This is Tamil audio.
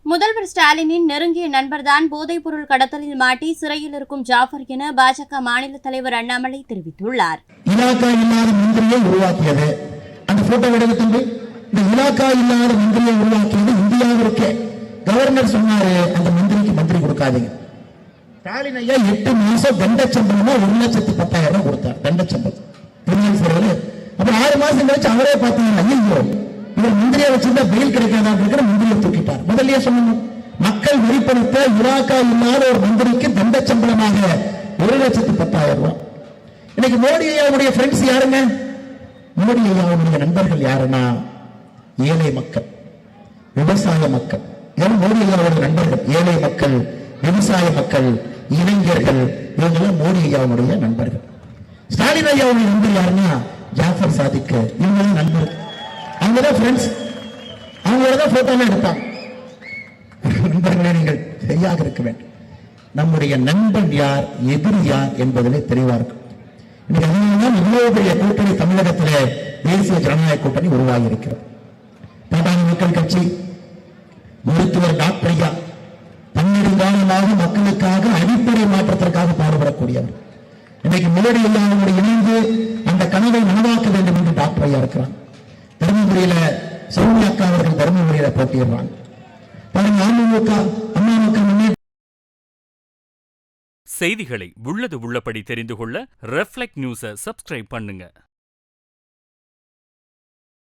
முதல்வர் ஸ்டாலினின் நெருங்கிய நண்பர்தான் போதைப்பொருள் கடத்தலில் மாட்டி சிறையில் இருக்கும் ஜாஃபர் என பாஜக மாநில தலைவர் அண்ணாமலை தெரிவித்துள்ளார். இலாக்கா இல்லாத மந்திரியை உருவாக்கியது அந்த போட்டோ எடுத்து இந்த இலாக்கா இல்லாத மந்திரியை உருவாக்கியது இந்தியாவிற்கே கவர்னர் சொன்னாரு, அந்த மந்திரிக்கு மந்திரி கொடுக்காதீங்க. ஸ்டாலின் ஐயா 8 மாசம் தண்ட சம்பளமா 1,10,10,000 கொடுத்தார் தண்ட சம்பளம். அப்புறம் 6 மாசம் கழிச்சு அவரே பார்த்தீங்கன்னா ஐயோ இவர் மந்திரியை வச்சிருந்தா பெயில் கிடைக்காதா இருக்கிற மந்திரியை தூக்கிட்டார். முதல்லயே சொல்லணும், மக்கள் வெளிப்படுத்த இலாக்கா இல்லாத ஒரு மந்திரிக்கு தண்ட சம்பளமாக 1,10,10,000. இன்னைக்கு மோடி ஐயாவுடைய ஃப்ரெண்ட்ஸ் யாருங்க? மோடி ஐயாவுடைய நண்பர்கள் யாருன்னா ஏழை மக்கள், விவசாய மக்கள். மோடி ஐயாவுடைய நண்பர்கள் ஏழை மக்கள், விவசாய மக்கள், இளைஞர்கள், இவங்கெல்லாம் மோடி ஐயாவுடைய நண்பர்கள். ஸ்டாலின் ஐயாவுடைய நண்பர் யாருன்னா ஜாஃபர் சாதிக், இவங்களும் நண்பர்கள். அவங்கதான் ஃப்ரெண்ட்ஸ், அவங்களோட போட்டோலாம் எடுத்தாங்க. நண்பர்களே, நீங்கள் சரியாக இருக்க வேண்டும். நம்முடைய நண்பன் யார், எதிரி யார் என்பதிலே தெளிவா இருக்கும். அதனால்தான் இவ்வளவு பெரிய கூட்டணி தமிழகத்திலே தேசிய ஜனநாயக கூட்டணி உருவாகி இருக்கிறது. பாட்டாளி மக்கள் கட்சி, மருத்துவர் டாக்டர் ஐயா 12 காலமாக மக்களுக்காக அடிப்படை மாற்றத்திற்காக பாடுபடக்கூடியவர். இன்னைக்கு மோடி ஐயாவோடு இணைந்து அந்த கனவை நனவாக்க வேண்டும் என்று டாக்டர் ஐயா இருக்கிறார். தருமபுரியில சௌமியாக்கா அவர்கள் தருமபுரியில போட்டியிடுறாங்க. அமமுக செய்திகளை உள்ளது உள்ளபடி தெரிந்து கொள்ள ரெஃப்ளெக்ட் நியூஸை சப்ஸ்கிரைப் பண்ணுங்க.